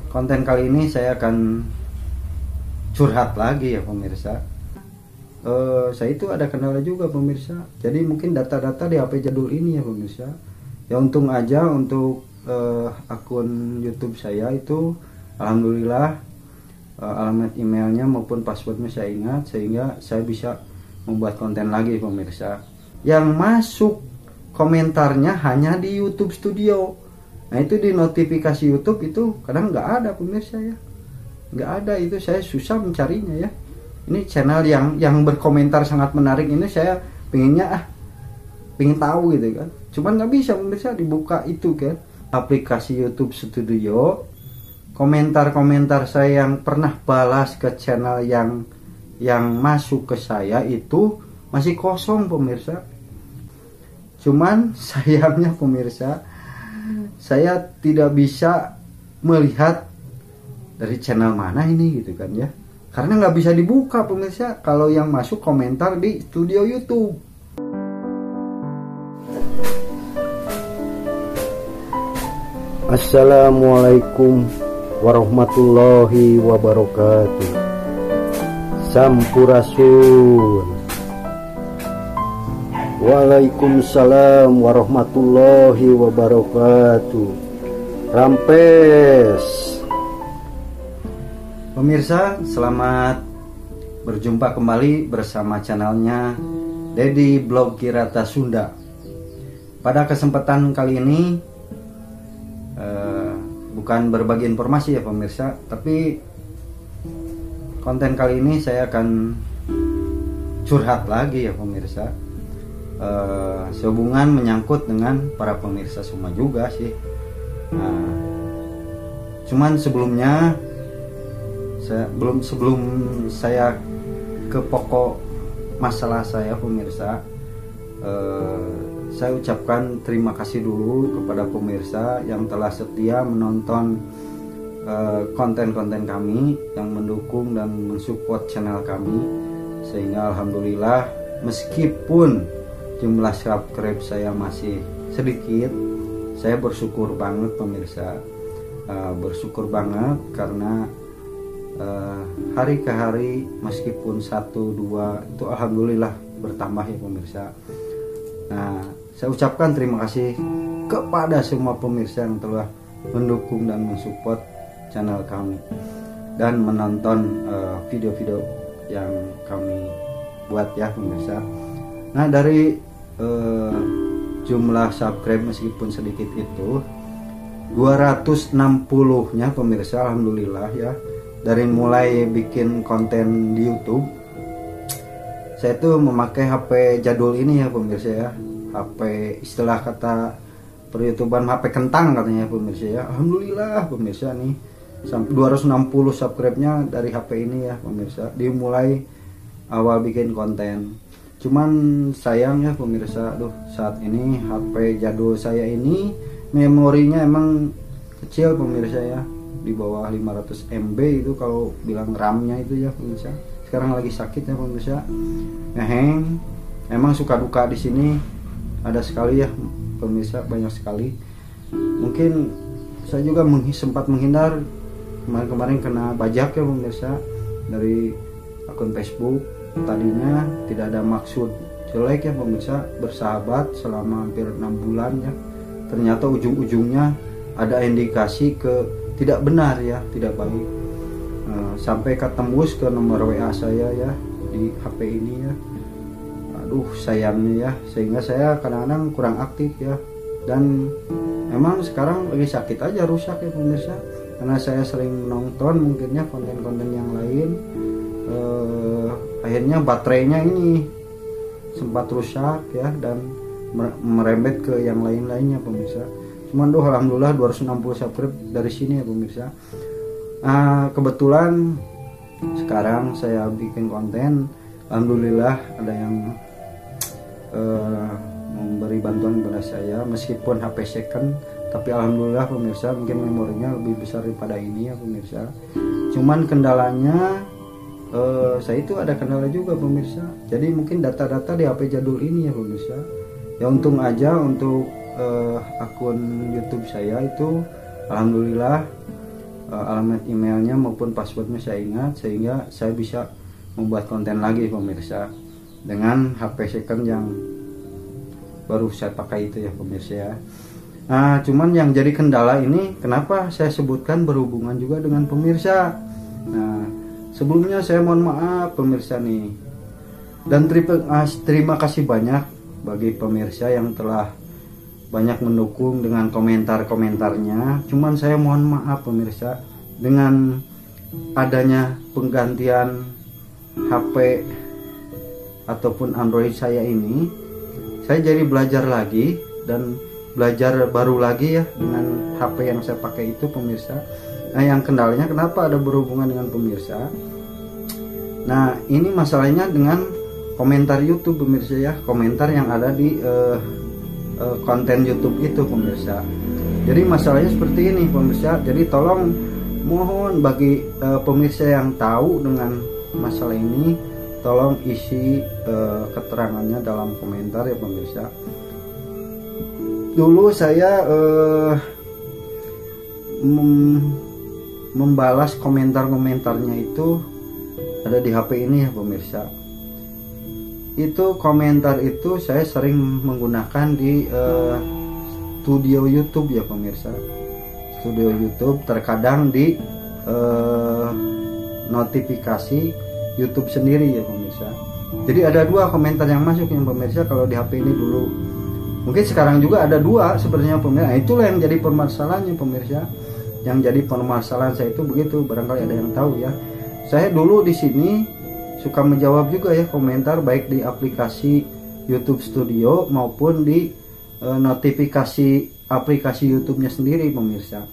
Konten kali ini saya akan curhat lagi ya pemirsa. Saya itu ada kendala juga pemirsa. Jadi mungkin data-data di HP jadul ini ya pemirsa. Ya untung aja untuk akun YouTube saya itu alhamdulillah alamat emailnya maupun passwordnya saya ingat, sehingga saya bisa membuat konten lagi pemirsa. Yang masuk komentarnya hanya di YouTube Studio. Nah itu di notifikasi YouTube itu kadang nggak ada pemirsa ya, nggak ada. Itu saya susah mencarinya ya. Ini channel yang berkomentar sangat menarik ini, saya pengennya pengen tahu gitu kan, cuman nggak bisa pemirsa dibuka itu kan aplikasi YouTube Studio. Komentar-komentar saya yang pernah balas ke channel yang masuk ke saya itu masih kosong pemirsa. Cuman sayangnya pemirsa, saya tidak bisa melihat dari channel mana ini gitu kan ya, karena nggak bisa dibuka pemirsa kalau yang masuk komentar di studio YouTube. Assalamualaikum warahmatullahi wabarakatuh. Sampurasun. Waalaikumsalam warahmatullahi wabarakatuh. Rampes. Pemirsa, selamat berjumpa kembali bersama channelnya Dedi Blog Kirata Sunda. Pada kesempatan kali ini bukan berbagi informasi ya pemirsa, tapi konten kali ini saya akan curhat lagi ya pemirsa. Sehubungan menyangkut dengan para pemirsa semua juga sih. Cuman sebelumnya sebelum saya ke pokok masalah saya pemirsa, saya ucapkan terima kasih dulu kepada pemirsa yang telah setia menonton konten-konten kami, yang mendukung dan mensupport channel kami, sehingga alhamdulillah meskipun jumlah subscribe saya masih sedikit, saya bersyukur banget pemirsa. Bersyukur banget karena hari ke hari meskipun 1-2 itu alhamdulillah bertambah ya pemirsa. Nah, saya ucapkan terima kasih kepada semua pemirsa yang telah mendukung dan mensupport channel kami dan menonton video-video yang kami buat ya pemirsa. Nah, dari jumlah subscribe meskipun sedikit itu 260-nya pemirsa alhamdulillah ya. Dari mulai bikin konten di YouTube, saya tuh memakai HP jadul ini ya pemirsa ya. HP istilah kata per-YouTubean HP kentang katanya pemirsa ya. Alhamdulillah pemirsa nih 260 subscribe-nya dari HP ini ya pemirsa. Dimulai awal bikin konten. Cuman sayangnya pemirsa, saat ini HP jadul saya ini memorinya emang kecil pemirsa ya, di bawah 500 MB itu kalau bilang RAM-nya itu ya pemirsa. Sekarang lagi sakit ya pemirsa, ngeheng. Emang suka duka di sini ada sekali ya pemirsa, banyak sekali. Mungkin saya juga sempat menghindar kemarin kena bajak ya pemirsa dari akun Facebook. Tadinya tidak ada maksud jelek ya pemirsa, bersahabat selama hampir 6 bulan ya. Ternyata ujung-ujungnya ada indikasi ke tidak benar ya, tidak baik. Sampai ketembus ke nomor WA saya ya di HP ini ya. Aduh sayangnya ya, sehingga saya kadang-kadang kurang aktif ya. Dan emang sekarang lagi sakit aja, rusak ya pemirsa, karena saya sering nonton mungkinnya konten-konten yang lain. Akhirnya baterainya ini sempat rusak ya, dan merembet ke yang lain-lainnya pemirsa. Cuman alhamdulillah 260 subscribe dari sini ya pemirsa. Kebetulan sekarang saya bikin konten, alhamdulillah ada yang memberi bantuan kepada saya, meskipun HP second, tapi alhamdulillah pemirsa mungkin memorinya lebih besar daripada ini ya pemirsa. Cuman kendalanya saya itu ada kendala juga pemirsa. Jadi mungkin data-data di HP jadul ini ya pemirsa. Ya untung aja untuk akun YouTube saya itu alhamdulillah alamat emailnya maupun passwordnya saya ingat, sehingga saya bisa membuat konten lagi pemirsa dengan HP second yang baru saya pakai itu ya pemirsa ya. Nah, cuman yang jadi kendala ini kenapa saya sebutkan berhubungan juga dengan pemirsa. Nah, sebelumnya saya mohon maaf pemirsa nih, dan terima kasih banyak bagi pemirsa yang telah banyak mendukung dengan komentar-komentarnya. Cuman saya mohon maaf pemirsa, dengan adanya penggantian HP ataupun Android saya ini, saya jadi belajar lagi dan belajar baru lagi ya dengan HP yang saya pakai itu pemirsa. Nah, yang kendalanya kenapa ada berhubungan dengan pemirsa. Nah, ini masalahnya dengan komentar YouTube pemirsa ya, komentar yang ada di konten YouTube itu pemirsa. Jadi masalahnya seperti ini pemirsa. Jadi tolong mohon bagi pemirsa yang tahu dengan masalah ini, tolong isi keterangannya dalam komentar ya pemirsa. Dulu saya membalas komentar-komentarnya itu ada di HP ini ya pemirsa. Itu komentar itu saya sering menggunakan di studio YouTube ya pemirsa. Studio YouTube, terkadang di notifikasi YouTube sendiri ya pemirsa. Jadi ada dua komentar yang masuk ya pemirsa kalau di HP ini dulu. Mungkin sekarang juga ada dua sebenarnya pemirsa. Nah, itulah yang jadi permasalahannya pemirsa. Yang jadi permasalahan saya itu begitu, barangkali ada yang tahu ya. Saya dulu di sini suka menjawab juga ya komentar, baik di aplikasi YouTube Studio maupun di notifikasi aplikasi YouTube-nya sendiri pemirsa.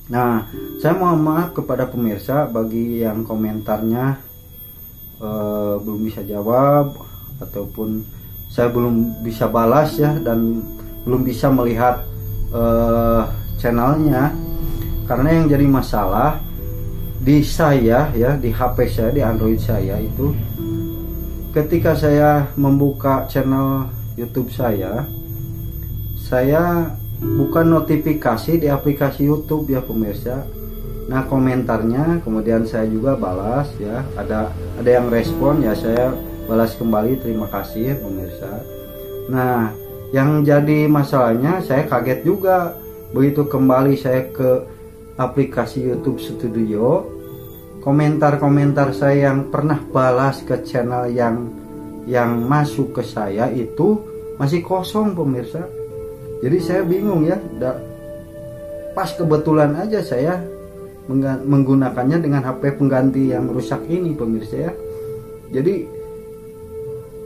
Nah, saya mohon maaf kepada pemirsa bagi yang komentarnya belum bisa jawab ataupun saya belum bisa balas ya, dan belum bisa melihat channelnya, karena yang jadi masalah di saya ya, di HP saya, di Android saya itu, ketika saya membuka channel YouTube saya buka notifikasi di aplikasi YouTube ya pemirsa. Nah, komentarnya kemudian saya juga balas ya, ada yang respon ya, saya balas kembali, terima kasih ya pemirsa. Nah, yang jadi masalahnya saya kaget juga begitu kembali saya ke aplikasi YouTube Studio, komentar-komentar saya yang pernah balas ke channel yang masuk ke saya itu masih kosong pemirsa. Jadi saya bingung ya, pas kebetulan aja saya menggunakannya dengan HP pengganti yang rusak ini pemirsa ya. Jadi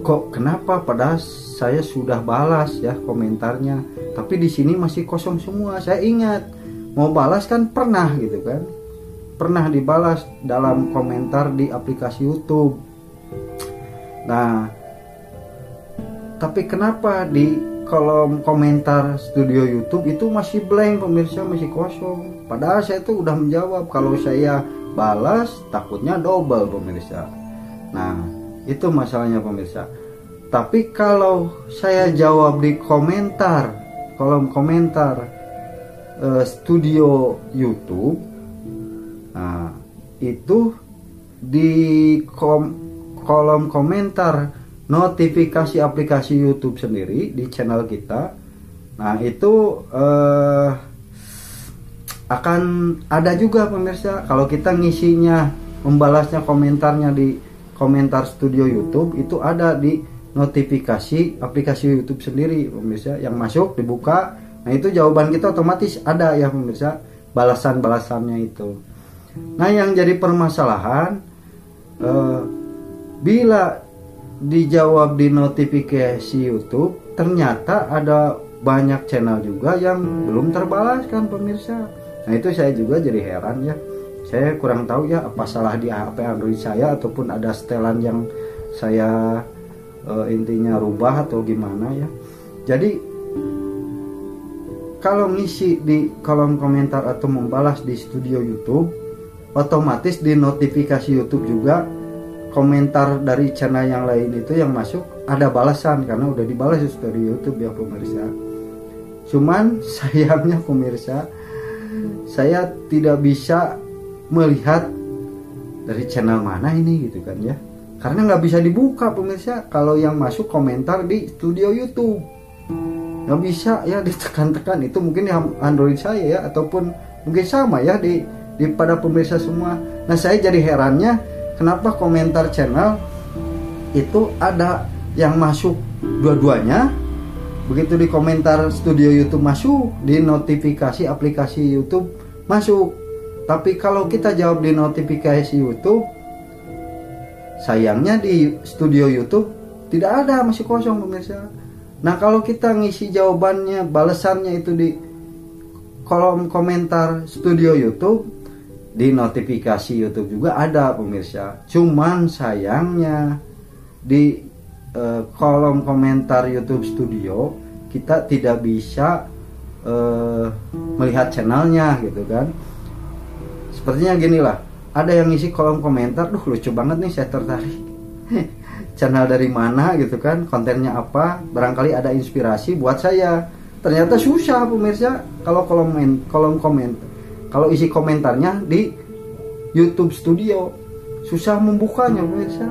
kok kenapa padahal saya sudah balas ya komentarnya, tapi di sini masih kosong semua. Saya ingat mau balas kan pernah gitu kan, pernah dibalas dalam komentar di aplikasi YouTube. Nah, tapi kenapa di kolom komentar studio YouTube itu masih blank pemirsa, masih kosong, padahal saya itu udah menjawab. Kalau saya balas takutnya double pemirsa. Nah, itu masalahnya pemirsa. Tapi kalau saya jawab di komentar, kolom komentar studio YouTube, nah itu di kolom komentar notifikasi aplikasi YouTube sendiri di channel kita, nah itu akan ada juga pemirsa. Kalau kita ngisinya, membalasnya komentarnya di komentar studio YouTube, itu ada di notifikasi aplikasi YouTube sendiri pemirsa, yang masuk dibuka. Nah, itu jawaban kita otomatis ada ya pemirsa, balasan-balasannya itu. Nah, yang jadi permasalahan bila dijawab di notifikasi YouTube, ternyata ada banyak channel juga yang belum terbalaskan pemirsa. Nah, itu saya juga jadi heran ya. Saya kurang tahu ya apa salah di HP Android saya, ataupun ada setelan yang saya intinya rubah atau gimana ya. Jadi kalau ngisi di kolom komentar atau membalas di studio YouTube, otomatis di notifikasi YouTube juga komentar dari channel yang lain itu yang masuk ada balasan, karena udah dibalas di studio YouTube ya pemirsa. Cuman sayangnya pemirsa, saya tidak bisa melihat dari channel mana ini gitu kan ya, karena nggak bisa dibuka pemirsa kalau yang masuk komentar di studio YouTube, nggak bisa ya, ditekan-tekan. Itu mungkin di Android saya ya, ataupun mungkin sama ya di pada pemirsa semua. Nah saya jadi herannya kenapa komentar channel itu ada yang masuk dua-duanya, begitu di komentar studio YouTube masuk, di notifikasi aplikasi YouTube masuk. Tapi kalau kita jawab di notifikasi YouTube, sayangnya di studio YouTube tidak ada, masih kosong pemirsa. Nah kalau kita ngisi jawabannya, balasannya itu di kolom komentar studio YouTube, di notifikasi YouTube juga ada pemirsa. Cuman sayangnya di kolom komentar YouTube Studio kita tidak bisa melihat channelnya gitu kan. Sepertinya gini lah, ada yang ngisi kolom komentar, duh lucu banget nih, saya tertarik. Channel dari mana gitu kan, kontennya apa, barangkali ada inspirasi buat saya. Ternyata susah pemirsa kalau kolom komentar, kalau isi komentarnya di YouTube Studio susah membukanya pemirsa.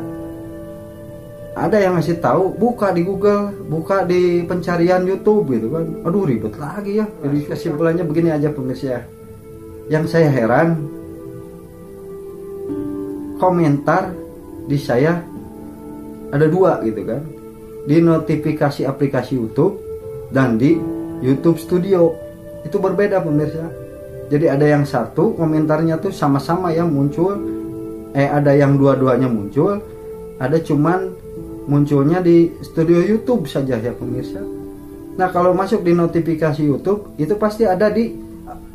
Ada yang ngasih tahu buka di Google, buka di pencarian YouTube gitu kan. Aduh ribet lagi ya. Jadi kesimpulannya begini aja pemirsa. Yang saya heran, komentar di saya ada dua gitu kan, di notifikasi aplikasi YouTube dan di YouTube Studio. Itu berbeda pemirsa. Jadi ada yang satu komentarnya tuh sama-sama yang muncul, ada yang dua-duanya muncul, ada cuman munculnya di studio YouTube saja ya pemirsa. Nah kalau masuk di notifikasi YouTube itu pasti ada di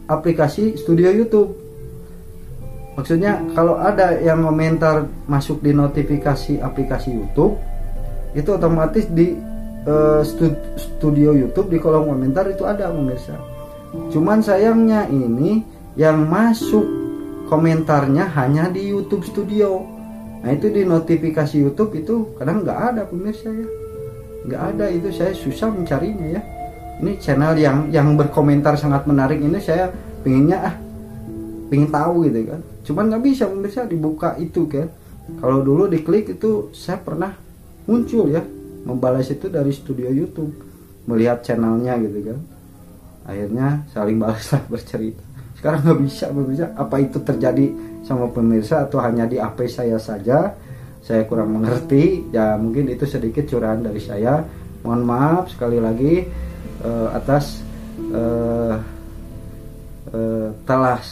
aplikasi studio YouTube. Maksudnya kalau ada yang komentar masuk di notifikasi aplikasi YouTube, itu otomatis di studio YouTube di kolom komentar itu ada pemirsa. Cuman sayangnya ini yang masuk komentarnya hanya di YouTube Studio. Nah itu di notifikasi YouTube itu kadang nggak ada pemirsa ya, nggak ada. Itu saya susah mencarinya ya. Ini channel yang berkomentar sangat menarik ini saya pengen tahu gitu kan. Cuman nggak bisa pemirsa dibuka itu kan. Kalau dulu diklik itu saya pernah muncul ya, membalas itu dari studio YouTube, melihat channelnya gitu kan. Akhirnya saling balas bercerita. Sekarang nggak bisa pemirsa. Apa itu terjadi sama pemirsa atau hanya di HP saya saja? Saya kurang mengerti. Ya mungkin itu sedikit curahan dari saya. Mohon maaf sekali lagi atas telah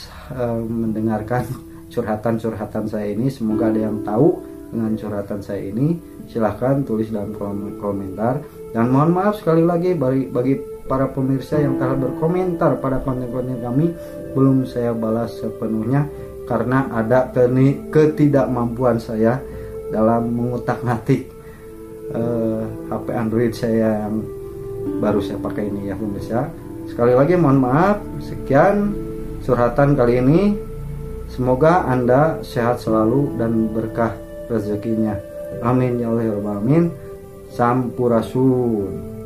mendengarkan curhatan-curhatan saya ini. Semoga ada yang tahu dengan curhatan saya ini. Silahkan tulis dalam kolom komentar. Dan mohon maaf sekali lagi bagi para pemirsa yang telah berkomentar pada konten-konten kami, belum saya balas sepenuhnya karena ada ketidakmampuan saya dalam mengutak-ngatik HP Android saya yang baru saya pakai ini ya pemirsa. Sekali lagi mohon maaf. Sekian curhatan kali ini. Semoga Anda sehat selalu dan berkah rezekinya. Amin ya Allah ya Rabbal alamin. Sampurasun.